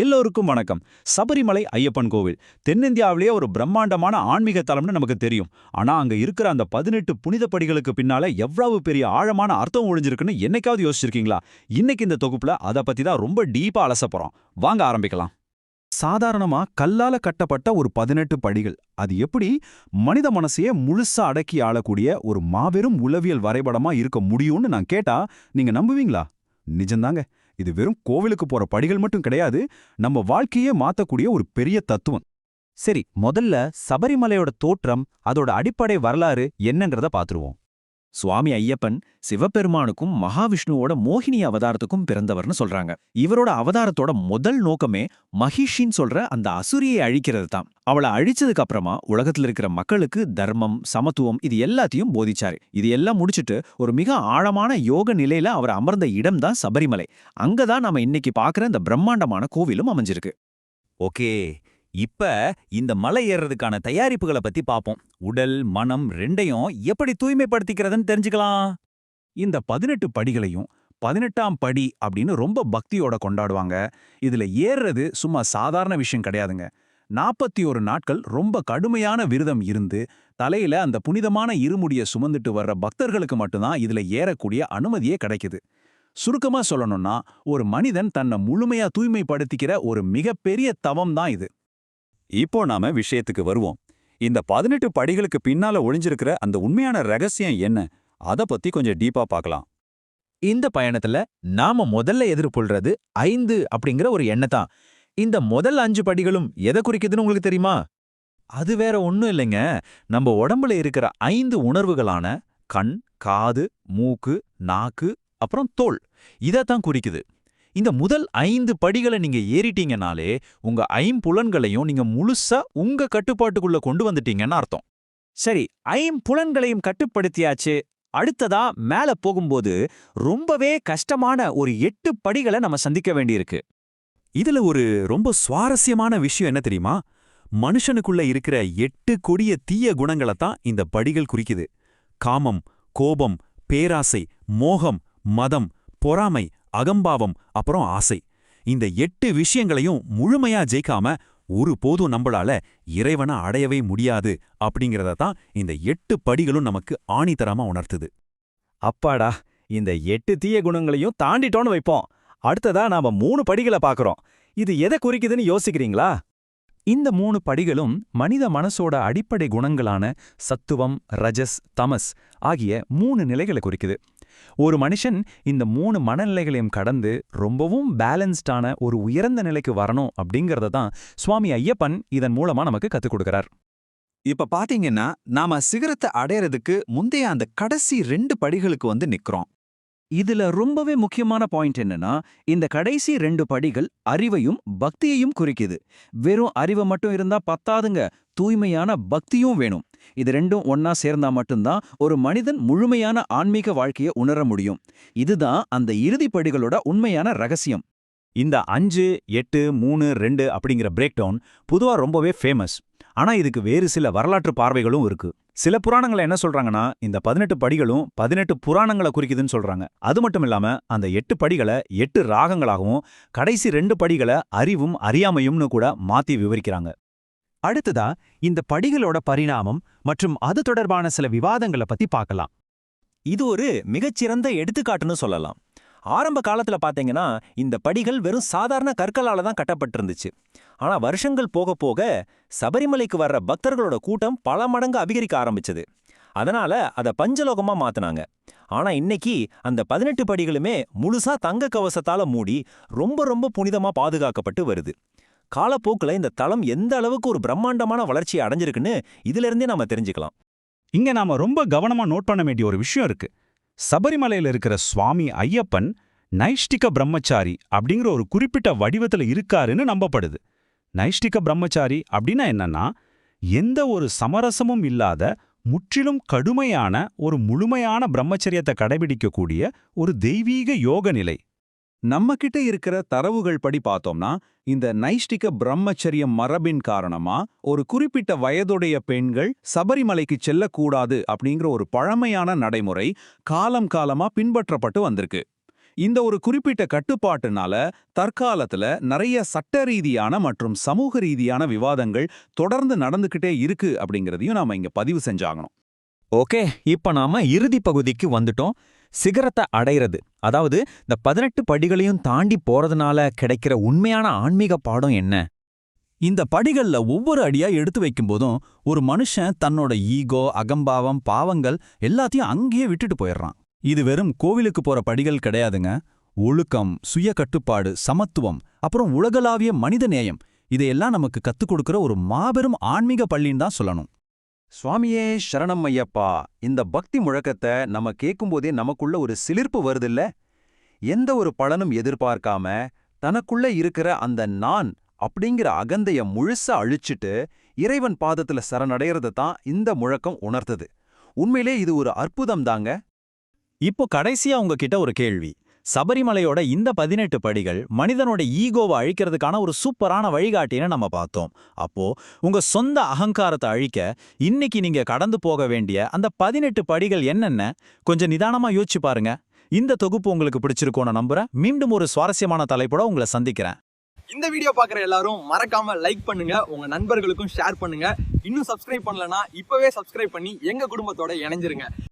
எல்லோருக்கும் வணக்கம். சபரிமலை ஐயப்பன் கோவில் தென்னிந்தியாவிலேயே ஒரு பிரம்மாண்டமான ஆன்மீக தலம்னு நமக்கு தெரியும். ஆனா அங்க இருக்கிற அந்த 18 புனித படிகளுக்கு பின்னால எவ்வளவு பெரிய ஆழமான அர்த்தம் ஒளிஞ்சிருக்குன்னு என்னைக்காவது யோசிச்சிருக்கீங்களா? இன்னைக்கு இந்த தொகுப்புல அத பத்தி தான் ரொம்ப டீப்பா அலசப் போறோம். வாங்க ஆரம்பிக்கலாம். சாதாரணமா கல்லால கட்டப்பட்ட ஒரு 18 படிகள், அது எப்படி மனித மனசையே முழுசா அடக்கி ஆளக்கூடிய ஒரு மாபெரும் உளவியல் வரைபடமா இருக்க முடியும்னு நான் கேட்டா நீங்க நம்புவீங்களா? நிஜம்தாங்க. இது வெறும் கோவிலுக்கு போற படிகள் மட்டும் கிடையாது, நம்ம வாழ்க்கையே மாத்தக்கூடிய ஒரு பெரிய தத்துவம். சரி, முதல்ல சபரிமலையோட தோற்றம், அதோட அடிப்படை வரலாறு என்னன்றத பாத்துருவோம். சுவாமி ஐயப்பன் சிவபெருமானுக்கும் மகாவிஷ்ணுவோட மோகினி அவதாரத்துக்கும் பிறந்தவர்னு சொல்றாங்க. இவரோட அவதாரத்தோட முதல் நோக்கமே மகிஷின்னு சொல்ற அந்த அசுரியை அழிக்கிறது தான். அவளை அழிச்சதுக்கு அப்புறமா உலகத்துல இருக்கிற மக்களுக்கு தர்மம், சமத்துவம் இது எல்லாத்தையும் போதிச்சாரு. இது எல்லாம் முடிச்சுட்டு ஒரு மிக ஆழமான யோக நிலையில அவர் அமர்ந்த இடம் தான் சபரிமலை. அங்கதான் நாம இன்னைக்கு பாக்குற இந்த பிரம்மாண்டமான கோவிலும் அமைஞ்சிருக்கு. ஓகே, இப்ப இந்த மலை ஏறுறதுக்கான தயாரிப்புகளை பத்தி பாப்போம். உடல், மனம் ரெண்டையும் எப்படி தூய்மைப்படுத்திக்கிறதுன்னு தெரிஞ்சுக்கலாம். இந்த 18 படிகளையும் 18ஆம் படி அப்படின்னு ரொம்ப பக்தியோட கொண்டாடுவாங்க. இதுல ஏறுறது சும்மா சாதாரண விஷயம் கிடையாதுங்க. 41 நாட்கள் ரொம்ப கடுமையான விரதம் இருந்து தலையில அந்த புனிதமான இருமுடிய சுமந்துட்டு வர்ற பக்தர்களுக்கு மட்டும்தான் இதுல ஏறக்கூடிய அனுமதியே கிடைக்குது. சுருக்கமா சொல்லணும்னா, ஒரு மனிதன் தன்னை முழுமையா தூய்மைப்படுத்திக்கிற ஒரு மிகப்பெரிய தவம் தான் இது. இப்போ நாம விஷயத்துக்கு வருவோம். இந்த 18 படிகளுக்கு பின்னால ஒளிஞ்சிருக்கிற அந்த உண்மையான ரகசியம் என்ன? அத பத்தி கொஞ்சம் டீப்பா பார்க்கலாம். இந்த பயணத்துல நாம முதல்ல எதிர்கொள்றது 5 அப்படிங்கிற ஒரு எண்ணத்தான். இந்த முதல் 5 படிகளும் எதை குறிக்குதுன்னு உங்களுக்கு தெரியுமா? அது வேற ஒண்ணும் இல்லைங்க. நம்ம உடம்புல இருக்கிற 5 உணர்வுகளான கண், காது, மூக்கு, நாக்கு, அப்புறம் தோல், இதத்தான் குறிக்குது. இந்த முதல் 5 படிகளை நீங்க ஏறிட்டீங்கனாலே உங்க ஐம்புலன்களையும் நீங்க முழுசா உங்க கட்டுப்பாட்டுக்குள்ள கொண்டு வந்துட்டீங்கன்னு அர்த்தம். சரி, ஐம்புலன்களையும் கட்டுப்படுத்தியாச்சு. அடுத்ததா மேல போகும்போது ரொம்பவே கஷ்டமான ஒரு 8 படிகளை நம்ம சந்திக்க வேண்டியிருக்கு. இதுல ஒரு ரொம்ப சுவாரஸ்யமான விஷயம் என்ன தெரியுமா? மனுஷனுக்குள்ள இருக்கிற 8 கொடிய தீய குணங்களைத்தான் இந்த படிகள் குறிக்குது. காமம், கோபம், பேராசை, மோகம், மதம், பொறாமை, அகம்பாவம், அப்புறம் ஆசை. இந்த 8 விஷயங்களையும் முழுமையா ஜெயிக்காம ஒருபோதும் நம்மளால இறைவனை அடையவே முடியாது அப்படிங்கறதான் இந்த 8 படிகளும் நமக்கு ஆணித்தரமா உணர்த்துது. அப்பாடா, இந்த 8 தீய குணங்களையும் தாண்டிட்டோன்னு வைப்போம். அடுத்ததா நாம 3 படிகளை பார்க்கறோம். இது எதை குறிக்குதுன்னு யோசிக்கிறீங்களா? இந்த 3 படிகளும் மனித மனசோட அடிப்படை குணங்களான சத்துவம், ரஜஸ், தமஸ் ஆகிய 3 நிலைகளை குறிக்குது. ஒரு மனுஷன் இந்த 3 மனநிலைகளையும் கடந்து ரொம்பவும் பேலன்ஸ்டான ஒரு உயர்ந்த நிலைக்கு வரணும் அப்படிங்கறத தான் சுவாமி ஐயப்பன் இதன் மூலமா நமக்கு கத்துக் கொடுக்கிறார். இப்ப பாத்தீங்கன்னா, நாம சிகரத்தை அடையறதுக்கு முந்தைய அந்த கடைசி 2 படிகளுக்கு நிக்கிறோம். இதுல ரொம்பவே முக்கியமான பாயிண்ட் என்னன்னா, இந்த கடைசி 2 படிகள் அறிவையும் பக்தியையும் குறிக்குது. வெறும் அறிவை மட்டும் இருந்தா பத்தாதுங்க, தூய்மையான பக்தியும் வேணும். இது ரெண்டும் ஒன்னா சேர்ந்தா மட்டும்தான் ஒரு மனிதன் முழுமையான ஆன்மீக வாழ்க்கையை உணர முடியும். இதுதான் அந்த இறுதி படிகளோட உண்மையான ரகசியம். இந்த 5, 8, 3, 2 அப்படிங்கிற பிரேக் டவுன் பொதுவா ரொம்பவே ஃபேமஸ். ஆனா இதுக்கு வேறு சில வரலாற்று பார்வைகளும் இருக்கு. சில புராணங்களை என்ன சொல்றாங்கன்னா, இந்த 18 படிகளும் 18 புராணங்களை குறிக்குதுன்னு சொல்றாங்க. அது மட்டும் இல்லாம அந்த 8 படிகளை 8 ராகங்களாகவும் கடைசி 2 படிகளை அறிவும் அறியாமையும்னு கூட மாத்தி விவரிக்கிறாங்க. அடுத்ததா இந்த படிகளோட பரிணாமம் மற்றும் அது தொடர்பான சில விவாதங்களை பத்தி பார்க்கலாம். இது ஒரு மிகச்சிறந்த எடுத்துக்காட்டுன்னு சொல்லலாம். ஆரம்ப காலத்துல பாத்தீங்கன்னா, இந்த படிகள் வெறும் சாதாரண கற்களால தான் கட்டப்பட்டிருந்துச்சு. ஆனா வருஷங்கள் போக போக சபரிமலைக்கு வர்ற பக்தர்களோட கூட்டம் பல மடங்கு அதிகரிக்க ஆரம்பிச்சது. அதனால அதை பஞ்சலோகமா மாத்தினாங்க. ஆனா இன்னைக்கு அந்த 18 படிகளுமே முழுசா தங்க கவசத்தால மூடி ரொம்ப ரொம்ப புனிதமா பாதுகாக்கப்பட்டு வருது. காலப்போக்குல இந்த தலம் எந்த அளவுக்கு ஒரு பிரம்மாண்டமான வளர்ச்சியை அடைஞ்சிருக்குன்னு இதுல இருந்தே நாம தெரிஞ்சுக்கலாம். இங்க நாம ரொம்ப கவனமா நோட் பண்ண வேண்டிய ஒரு விஷயம் இருக்கு. சபரிமலையில இருக்கிற சுவாமி ஐயப்பன் நைஷ்டிக பிரம்மச்சாரி அப்படிங்கிற ஒரு குறிப்பிட்ட வடிவத்துல இருக்காருன்னு நம்பப்படுது. நைஷ்டிக பிரம்மச்சாரி அப்படின்னா என்னன்னா, எந்த ஒரு சமரசமும் இல்லாத முற்றிலும் கடுமையான ஒரு முழுமையான பிரம்மச்சரியத்தை கடைபிடிக்கக்கூடிய ஒரு தெய்வீக யோக நிலை. நம்ம கிட்ட இருக்கிற தரவுகள் படி பார்த்தோம்னா, இந்த நைஷ்டிக பிரம்மச்சரிய மரபின் காரணமா ஒரு குறிப்பிட்ட வயதுடைய பெண்கள் சபரிமலைக்கு செல்லக்கூடாது அப்படிங்கிற ஒரு பழமையான நடைமுறை காலம் காலமா பின்பற்றப்பட்டு வந்திருக்கு. இந்த ஒரு குறிப்பிட்ட கட்டுப்பாட்டுனால தற்காலத்துல நிறைய சட்ட ரீதியான மற்றும் சமூக ரீதியான விவாதங்கள் தொடர்ந்து நடந்துகிட்டே இருக்கு அப்படிங்கறதையும் நாம இங்க பதிவு செஞ்சாகணும். ஓகே, இப்ப நாம இறுதி பகுதிக்கு வந்துட்டோம். சிகரத்தை அடையிறது, அதாவது இந்த 18 படிகளையும் தாண்டி போறதுனால கிடைக்கிற உண்மையான ஆன்மீக பாடம் என்ன? இந்த படிகள்ல ஒவ்வொரு அடியா எடுத்து வைக்கும்போதும் ஒரு மனுஷன் தன்னோட ஈகோ, அகம்பாவம், பாவங்கள் எல்லாத்தையும் அங்கேயே விட்டுட்டு போயிடுறான். இது வெறும் கோவிலுக்கு போற படிகள் கிடையாதுங்க. ஒழுக்கம், சுய கட்டுப்பாடு, சமத்துவம், அப்புறம் உலகளாவிய மனித நேயம், இதையெல்லாம் நமக்கு கத்துக் கொடுக்கிற ஒரு மாபெரும் ஆன்மீக பள்ளின்னு தான் சொல்லணும். சுவாமியே சரணம் ஐயப்பா, இந்த பக்தி முழக்கத்தை நம்ம கேட்கும்போதே நமக்குள்ள ஒரு சிலிர்ப்பு வருதில்ல? எந்த ஒரு பலனும் எதிர்பார்க்காம தனக்குள்ள இருக்கிற அந்த நான் அப்படிங்கிற அகந்தைய முழுசா அழிச்சிட்டு இறைவன் பாதத்துல சரணடையறத தான் இந்த முழக்கம் உணர்த்தது. உண்மையிலே இது ஒரு அற்புதம் தாங்க. இப்போ கடைசியா உங்ககிட்ட ஒரு கேள்வி. சபரிமலையோட இந்த 18 படிகள் மனிதனோட ஈகோவை அழிக்கிறதுக்கான ஒரு சூப்பரான வழிகாட்டின்னு நம்ம பார்த்தோம். அப்போ உங்க சொந்த அகங்காரத்தை அழிக்க இன்னைக்கு நீங்க கடந்து போக வேண்டிய அந்த 18 படிகள் என்னென்ன கொஞ்சம் நிதானமா யோசிச்சு பாருங்க. இந்த தொகுப்பு உங்களுக்கு பிடிச்சிருக்கோன்னு நம்புறேன். மீண்டும் ஒரு சுவாரஸ்யமான தலைப்போட உங்களை சந்திக்கிறேன். இந்த வீடியோ பார்க்குற எல்லாரும் மறக்காம லைக் பண்ணுங்க, உங்க நண்பர்களுக்கும் ஷேர் பண்ணுங்க. இன்னும் சப்ஸ்கிரைப் பண்ணலனா இப்பவே சப்ஸ்கிரைப் பண்ணி எங்க குடும்பத்தோட இணைஞ்சிருங்க.